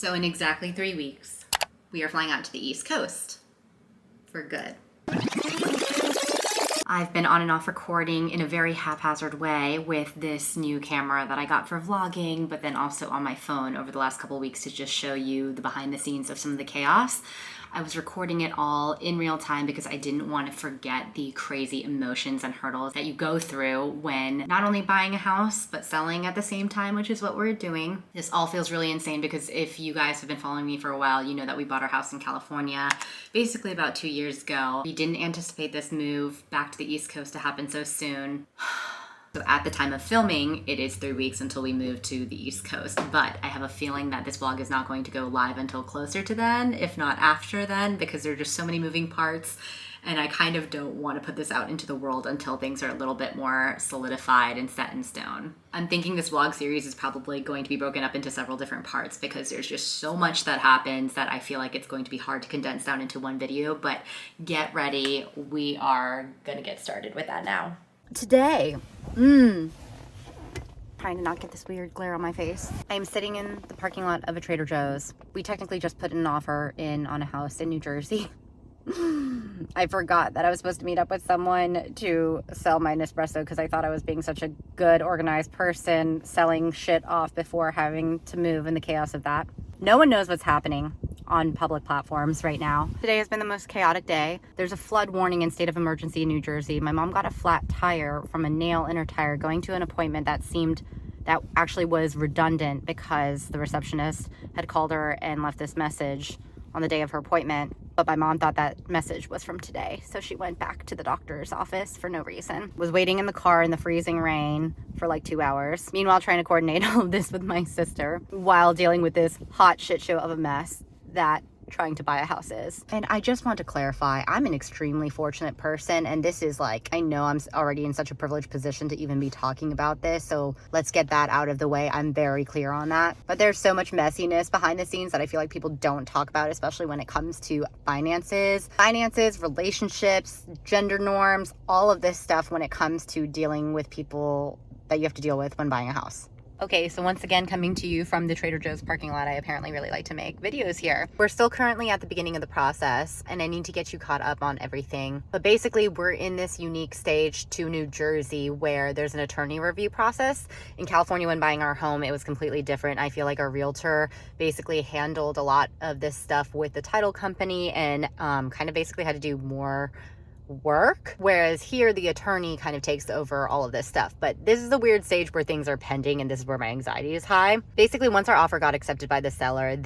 So in exactly 3 weeks, we are flying out to the East Coast for good. I've been on and off recording in a very haphazard way with this new camera that I got for vlogging, but then also on my phone over the last couple of weeks to just show you the behind the scenes of some of the chaos. I was recording it all in real time because I didn't want to forget the crazy emotions and hurdles that you go through when not only buying a house, but selling at the same time, which is what we're doing. This all feels really insane because if you guys have been following me for a while, you know that we bought our house in California basically about 2 years ago. We didn't anticipate this move back to the East Coast to happen so soon. So at the time of filming, it is 3 weeks until we move to the East Coast, but I have a feeling that this vlog is not going to go live until closer to then, if not after then, because there are just so many moving parts, and I kind of don't want to put this out into the world until things are a little bit more solidified and set in stone. I'm thinking this vlog series is probably going to be broken up into several different parts because there's just so much that happens that I feel like it's going to be hard to condense down into one video, but get ready. We are going to get started with that now. Today, trying to not get this weird glare on my face. I'm sitting in the parking lot of a Trader Joe's. We technically just put an offer in on a house in New Jersey. I forgot that I was supposed to meet up with someone to sell my Nespresso because I thought I was being such a good, organized person, selling shit off before having to move in the chaos of that. No one knows what's happening on public platforms right now. Today has been the most chaotic day. There's a flood warning and state of emergency in New Jersey. My mom got a flat tire from a nail in her tire going to an appointment that actually was redundant because the receptionist had called her and left this message on the day of her appointment. But my mom thought that message was from today. So she went back to the doctor's office for no reason. Was waiting in the car in the freezing rain for like 2 hours. Meanwhile, trying to coordinate all of this with my sister while dealing with this hot shit show of a mess that trying to buy a house is. And I just want to clarify, I'm an extremely fortunate person, and this is like, I know I'm already in such a privileged position to even be talking about this, so let's get that out of the way. I'm very clear on that. But there's so much messiness behind the scenes that I feel like people don't talk about, especially when it comes to finances, relationships, gender norms, all of this stuff when it comes to dealing with people that you have to deal with when buying a house. Okay, so once again, coming to you from the Trader Joe's parking lot. I apparently really like to make videos here. We're still currently at the beginning of the process, and I need to get you caught up on everything. But basically, we're in this unique stage to New Jersey where there's an attorney review process. In California, when buying our home, it was completely different. I feel like our realtor basically handled a lot of this stuff with the title company and kind of basically had to do more work, whereas here the attorney kind of takes over all of this stuff. But this is the weird stage where things are pending, and this is where my anxiety is high. Basically, once our offer got accepted by the seller,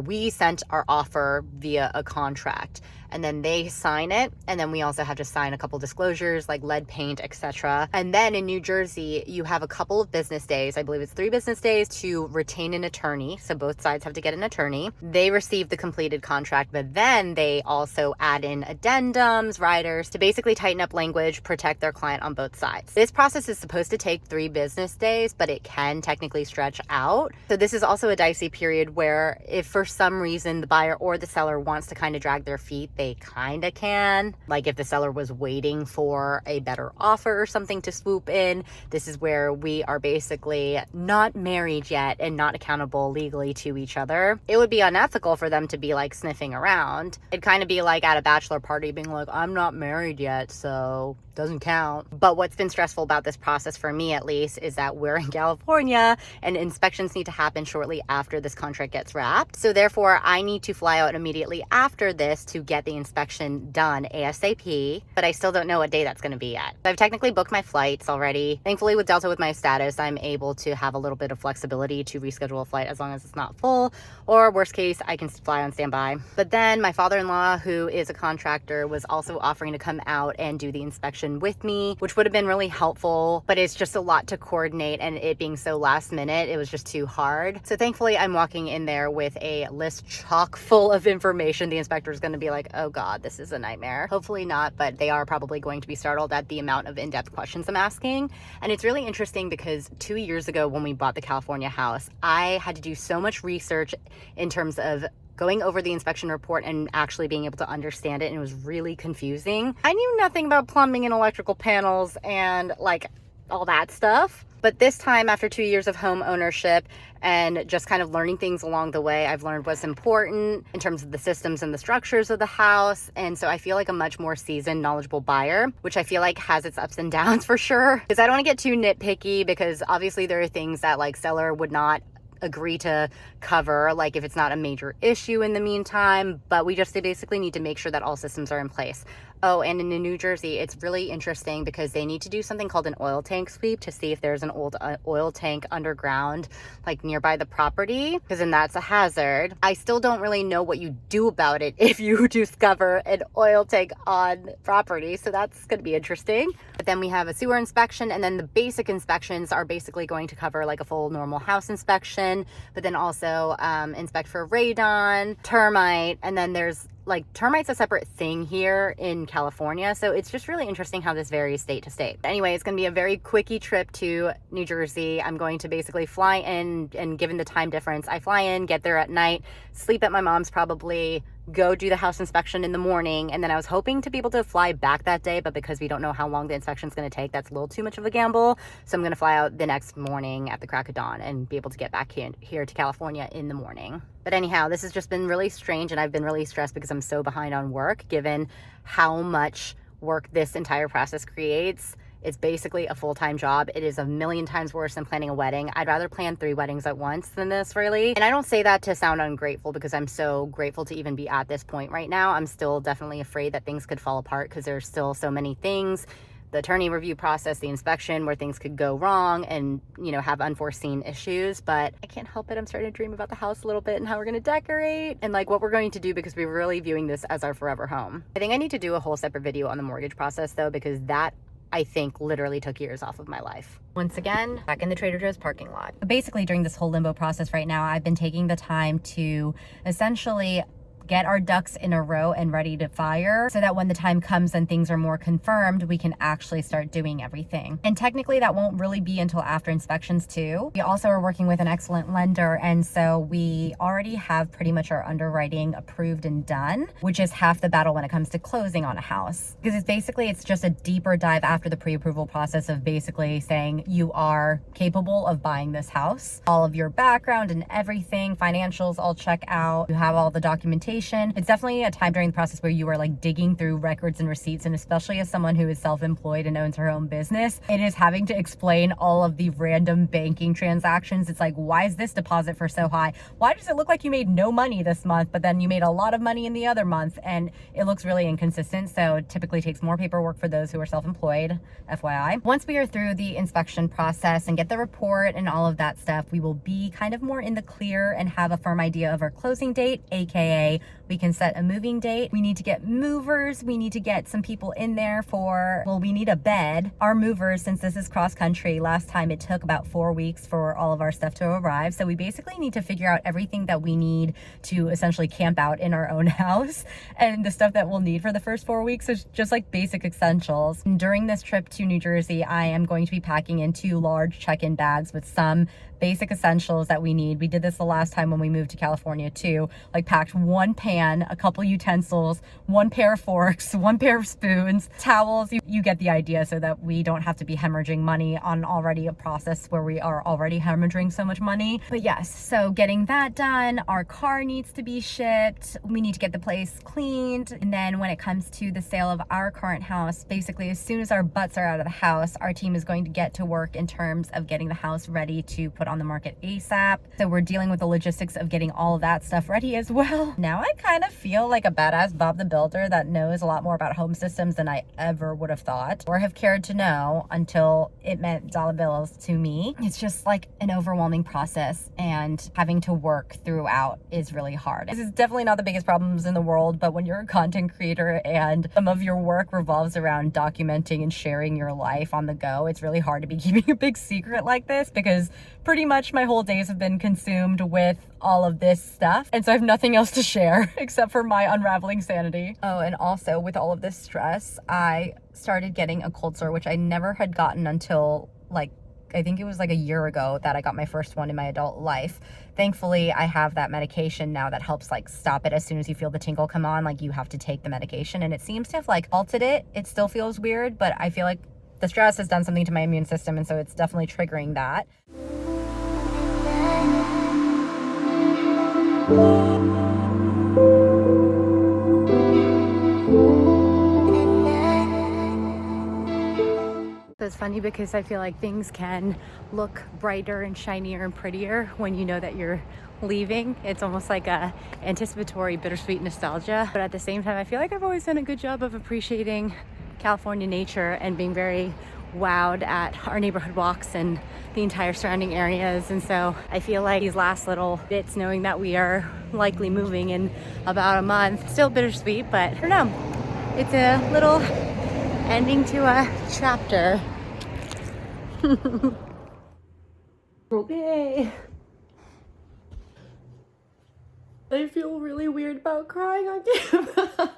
we sent our offer via a contract, and then they sign it, and then we also have to sign a couple disclosures like lead paint, etc. And then in New Jersey, you have a couple of business days, I believe it's 3 business days, to retain an attorney. So both sides have to get an attorney. They receive the completed contract, but then they also add in addendums, riders, to basically tighten up language, protect their client on both sides. This process is supposed to take 3 business days, but it can technically stretch out. So this is also a dicey period where if for some reason the buyer or the seller wants to kind of drag their feet, they kind of can. Like if the seller was waiting for a better offer or something to swoop in, this is where we are basically not married yet and not accountable legally to each other. It would be unethical for them to be like sniffing around. It'd kind of be like at a bachelor party being like, I'm not married yet, so doesn't count. But what's been stressful about this process for me at least is that we're in California and inspections need to happen shortly after this contract gets wrapped. So therefore I need to fly out immediately after this to get the inspection done ASAP, but I still don't know what day that's going to be yet. I've technically booked my flights already. Thankfully with Delta, with my status, I'm able to have a little bit of flexibility to reschedule a flight as long as it's not full, or worst case, I can fly on standby. But then my father-in-law, who is a contractor, was also offering to come out and do the inspection with me, which would have been really helpful, but it's just a lot to coordinate, and it being so last minute, it was just too hard. So thankfully I'm walking in there with a list chock full of information. The inspector is going to be like, oh God, this is a nightmare. Hopefully not, but they are probably going to be startled at the amount of in-depth questions I'm asking. And it's really interesting because 2 years ago when we bought the California house, I had to do so much research in terms of going over the inspection report and actually being able to understand it, and it was really confusing. I knew nothing about plumbing and electrical panels and like all that stuff. But this time, after 2 years of home ownership and just kind of learning things along the way, I've learned what's important in terms of the systems and the structures of the house. And so I feel like a much more seasoned, knowledgeable buyer, which I feel like has its ups and downs for sure. Because I don't want to get too nitpicky, because obviously there are things that like seller would not agree to cover, like if it's not a major issue in the meantime, but we just basically need to make sure that all systems are in place. Oh, and in New Jersey, it's really interesting because they need to do something called an oil tank sweep to see if there's an old oil tank underground, like nearby the property, because then that's a hazard. I still don't really know what you do about it if you discover an oil tank on property, so that's going to be interesting. But then we have a sewer inspection, and then the basic inspections are basically going to cover like a full normal house inspection, but then also inspect for radon, termite, and then there's like termite's a separate thing here in California. So it's just really interesting how this varies state to state. Anyway, it's going to be a very quickie trip to New Jersey. I'm going to basically fly in, and given the time difference, I fly in, get there at night, sleep at my mom's probably, go do the house inspection in the morning, and then I was hoping to be able to fly back that day, but because we don't know how long the inspection is going to take, that's a little too much of a gamble. So I'm going to fly out the next morning at the crack of dawn and be able to get back here to California in the morning. But anyhow, this has just been really strange, and I've been really stressed because I'm so behind on work, given how much work this entire process creates. It's basically a full-time job. It is a million times worse than planning a wedding. I'd rather plan 3 weddings at once than this, really. And I don't say that to sound ungrateful, because I'm so grateful to even be at this point right now. I'm still definitely afraid that things could fall apart because there's still so many things. The attorney review process, the inspection, where things could go wrong and, you know, have unforeseen issues. But I can't help it. I'm starting to dream about the house a little bit and how we're going to decorate and like what we're going to do, because we're really viewing this as our forever home. I think I need to do a whole separate video on the mortgage process though, because that, I think, literally took years off of my life. Once again, back in the Trader Joe's parking lot. Basically, during this whole limbo process right now, I've been taking the time to essentially get our ducks in a row and ready to fire, so that when the time comes and things are more confirmed, we can actually start doing everything. And technically that won't really be until after inspections too. We also are working with an excellent lender, and so we already have pretty much our underwriting approved and done, which is half the battle when it comes to closing on a house. Because it's just a deeper dive after the pre-approval process of basically saying you are capable of buying this house. All of your background and everything, financials all check out, you have all the documentation. It's definitely a time during the process where you are like digging through records and receipts, and especially as someone who is self-employed and owns her own business, it is having to explain all of the random banking transactions. It's like, why is this deposit for so high? Why does it look like you made no money this month, but then you made a lot of money in the other month? And it looks really inconsistent. So it typically takes more paperwork for those who are self-employed, FYI. Once we are through the inspection process and get the report and all of that stuff, we will be kind of more in the clear and have a firm idea of our closing date, aka we can set a moving date. We need to get movers. We need to get some people in there we need a bed. Our movers, since this is cross country, last time it took about 4 weeks for all of our stuff to arrive. So we basically need to figure out everything that we need to essentially camp out in our own house. And the stuff that we'll need for the first 4 weeks is just like basic essentials. And during this trip to New Jersey, I am going to be packing in 2 large check-in bags with some basic essentials that we need. We did this the last time when we moved to California too. Like packed 1 pan, a couple utensils, 1 pair of forks, 1 pair of spoons, towels. You get the idea, so that we don't have to be hemorrhaging money on already a process where we are already hemorrhaging so much money. But yes, so getting that done, our car needs to be shipped. We need to get the place cleaned. And then when it comes to the sale of our current house, basically as soon as our butts are out of the house, our team is going to get to work in terms of getting the house ready to put on the market ASAP. So we're dealing with the logistics of getting all of that stuff ready as well. Now I kind of feel like a badass Bob the Builder that knows a lot more about home systems than I ever would have thought or have cared to know until it meant dollar bills to me. It's just like an overwhelming process, and having to work throughout is really hard. This is definitely not the biggest problems in the world, but when you're a content creator and some of your work revolves around documenting and sharing your life on the go, it's really hard to be keeping a big secret like this, because pretty much my whole days have been consumed with all of this stuff, and so I have nothing else to share except for my unraveling sanity. Oh, and also with all of this stress, I started getting a cold sore, which I never had gotten until I think it was like a year ago that I got my first one in my adult life. Thankfully, I have that medication now that helps stop it as soon as you feel the tingle come on. You have to take the medication, and it seems to have halted it. It still feels weird, but I feel like the stress has done something to my immune system, and so it's definitely triggering that. It's funny because I feel like things can look brighter and shinier and prettier when you know that you're leaving. It's almost like a anticipatory bittersweet nostalgia, but at the same time I feel like I've always done a good job of appreciating California nature and being very wowed at our neighborhood walks and the entire surrounding areas. And so I feel like these last little bits, knowing that we are likely moving in about a month, still bittersweet, but I don't know, it's a little ending to a chapter. Okay. I feel really weird about crying on camera.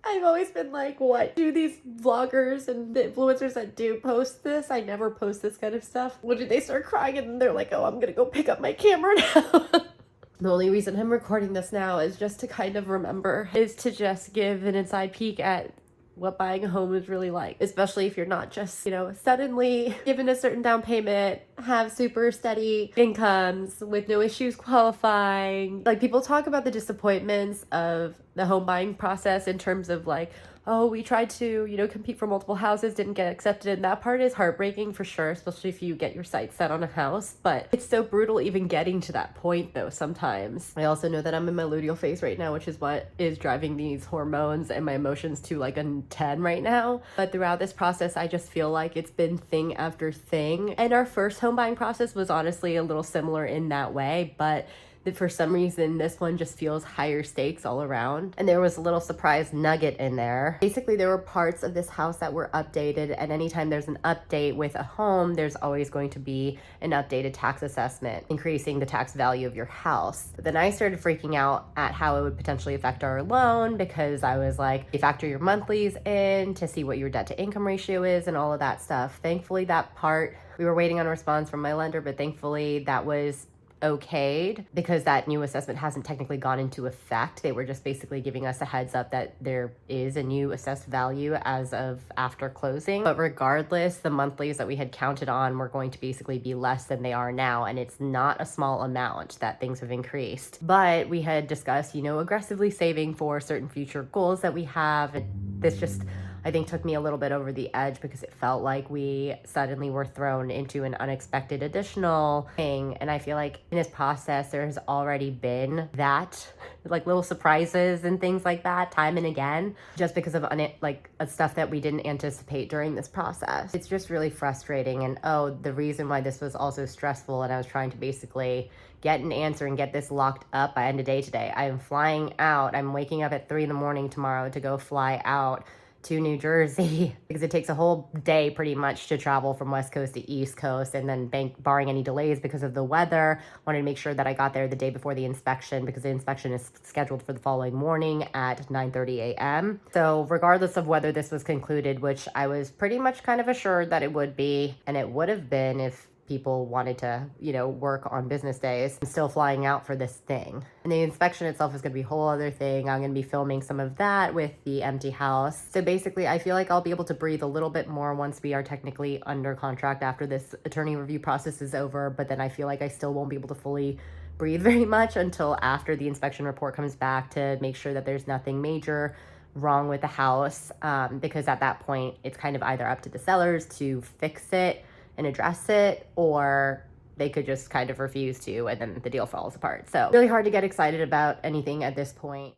I've always been like, what do these vloggers and the influencers that do post this? I never post this kind of stuff. When did they start crying and then they're like, oh, I'm gonna go pick up my camera now. The only reason I'm recording this now is just to kind of remember, is to just give an inside peek at what buying a home is really like, especially if you're not just, you know, suddenly given a certain down payment, have super steady incomes with no issues qualifying. Like, people talk about the disappointments of the home buying process in terms of like, oh, we tried to, you know, compete for multiple houses, didn't get accepted. And that part is heartbreaking for sure, especially if you get your sights set on a house. But it's so brutal even getting to that point though sometimes. I also know that I'm in my luteal phase right now, which is what is driving these hormones and my emotions to like a 10 right now. But throughout this process, I just feel like it's been thing after thing. And our first home buying process was honestly a little similar in that way, but for some reason this one just feels higher stakes all around. And there was a little surprise nugget in there. Basically, there were parts of this house that were updated, and anytime there's an update with a home, there's always going to be an updated tax assessment, increasing the tax value of your house. But then I started freaking out at how it would potentially affect our loan, because I was like, you factor your monthlies in to see what your debt to income ratio is and all of that stuff. Thankfully, that part, we were waiting on a response from my lender, but thankfully that was okayed because that new assessment hasn't technically gone into effect. They were just basically giving us a heads up that there is a new assessed value as of after closing. But regardless, the monthlies that we had counted on were going to basically be less than they are now, and it's not a small amount that things have increased. But we had discussed, you know, aggressively saving for certain future goals that we have. And this just, I think, took me a little bit over the edge because it felt like we suddenly were thrown into an unexpected additional thing. And I feel like in this process, there has already been that, like, little surprises and things like that time and again, just because of stuff that we didn't anticipate during this process. It's just really frustrating. And the reason why this was also stressful, and I was trying to basically get an answer and get this locked up by end of day today. I am flying out. I'm waking up at 3 a.m. tomorrow to go fly out to New Jersey because it takes a whole day pretty much to travel from West Coast to East Coast, and then barring any delays because of the weather, wanted to make sure that I got there the day before the inspection because the inspection is scheduled for the following morning at 9:30 a.m. So regardless of whether this was concluded, which I was pretty much kind of assured that it would be, and it would have been if people wanted to, you know, work on business days, I'm still flying out for this thing. And the inspection itself is going to be a whole other thing. I'm going to be filming some of that with the empty house. So basically, I feel like I'll be able to breathe a little bit more once we are technically under contract after this attorney review process is over. But then I feel like I still won't be able to fully breathe very much until after the inspection report comes back to make sure that there's nothing major wrong with the house. Because at that point, it's kind of either up to the sellers to fix it and address it, or they could just kind of refuse to, and then the deal falls apart. So really hard to get excited about anything at this point.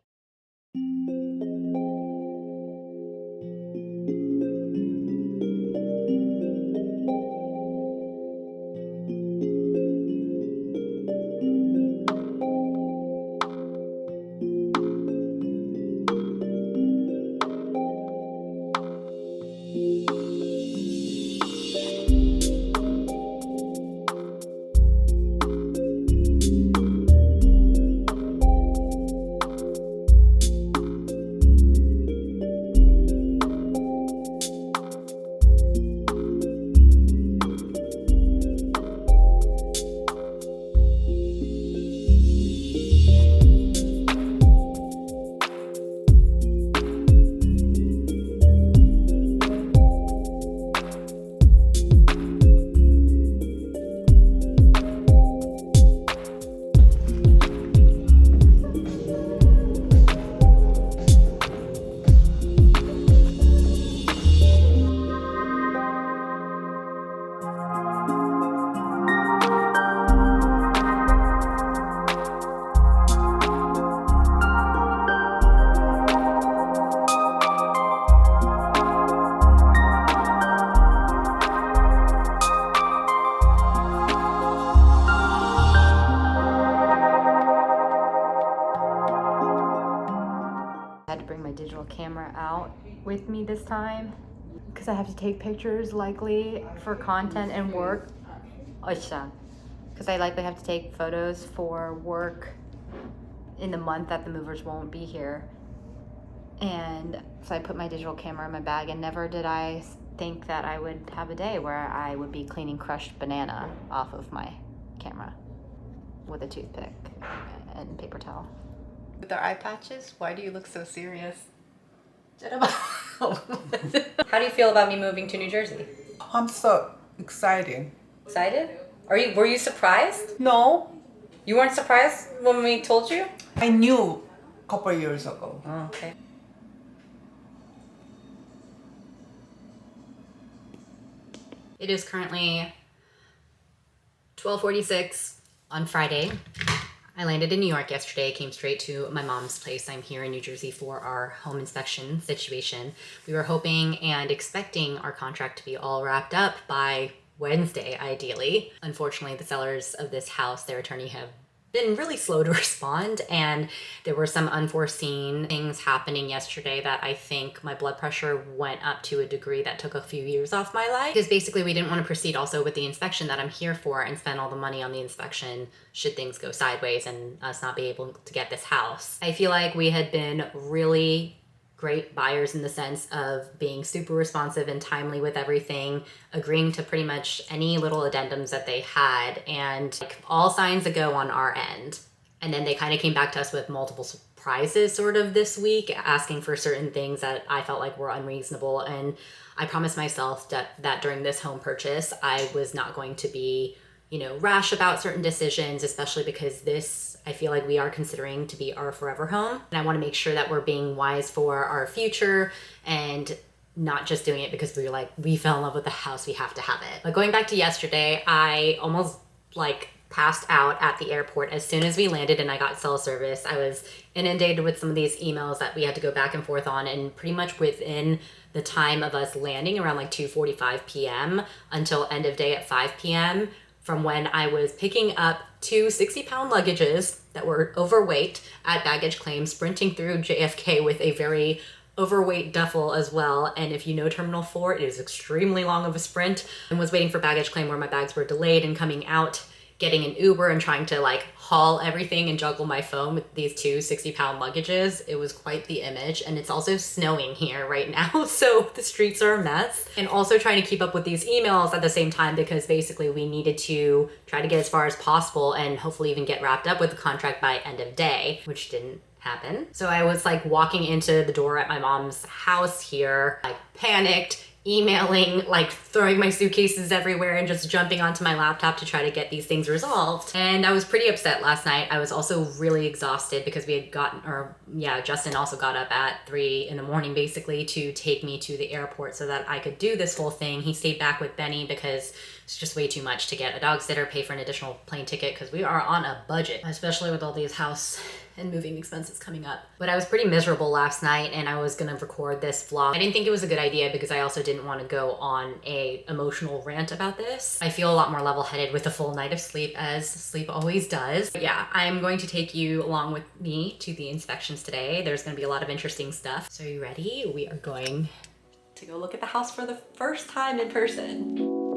bring my digital camera out with me this time because I have to take pictures likely for content and work. Because I likely have to take photos for work in the month that the movers won't be here. And so I put my digital camera in my bag, and never did I think that I would have a day where I would be cleaning crushed banana off of my camera with a toothpick and paper towel. With our eye patches, why do you look so serious? How do you feel about me moving to New Jersey? I'm so excited. Excited? Were you surprised? No, You weren't surprised when we told you? I knew a couple years ago. Oh, okay. It is currently 12:46 on Friday. I landed in New York yesterday, came straight to my mom's place. I'm here in New Jersey for our home inspection situation. We were hoping and expecting our contract to be all wrapped up by Wednesday, ideally. Unfortunately, the sellers of this house, their attorney, have been really slow to respond, and there were some unforeseen things happening yesterday that I think my blood pressure went up to a degree that took a few years off my life, because basically we didn't want to proceed also with the inspection that I'm here for and spend all the money on the inspection should things go sideways and us not be able to get this house. I feel like we had been really great buyers in the sense of being super responsive and timely with everything, agreeing to pretty much any little addendums that they had, and like, all signs a go on our end. And then they kind of came back to us with multiple surprises sort of this week, asking for certain things that I felt like were unreasonable. And I promised myself that during this home purchase, I was not going to be, rash about certain decisions, especially because this, I feel like we are considering to be our forever home. And I want to make sure that we're being wise for our future and not just doing it because we fell in love with the house, we have to have it. But going back to yesterday, I almost passed out at the airport as soon as we landed and I got cell service. I was inundated with some of these emails that we had to go back and forth on, and pretty much within the time of us landing around 2:45 p.m. until end of day at 5 p.m. from when I was picking up two 60-pound luggages that were overweight at baggage claim, sprinting through JFK with a very overweight duffel as well. And if you know Terminal 4, it is extremely long of a sprint, and was waiting for baggage claim where my bags were delayed, and coming out, getting an Uber and trying to haul everything and juggle my phone with these two 60-pound luggages. It was quite the image. And it's also snowing here right now, so the streets are a mess. And also trying to keep up with these emails at the same time, because basically we needed to try to get as far as possible and hopefully even get wrapped up with the contract by end of day, which didn't happen. So I was walking into the door at my mom's house here, panicked, emailing, throwing my suitcases everywhere and just jumping onto my laptop to try to get these things resolved. And I was pretty upset last night. I was also really exhausted because we had Justin also got up at 3 in the morning basically to take me to the airport so that I could do this whole thing. He stayed back with Benny because it's just way too much to get a dog sitter, pay for an additional plane ticket, because we are on a budget, especially with all these house and moving expenses coming up. But I was pretty miserable last night, and I was gonna record this vlog. I didn't think it was a good idea because I also didn't want to go on a emotional rant about this. I feel a lot more level-headed with a full night of sleep, as sleep always does. But yeah, I'm going to take you along with me to the inspections today. There's gonna be a lot of interesting stuff. So are you ready? We are going to go look at the house for the first time in person.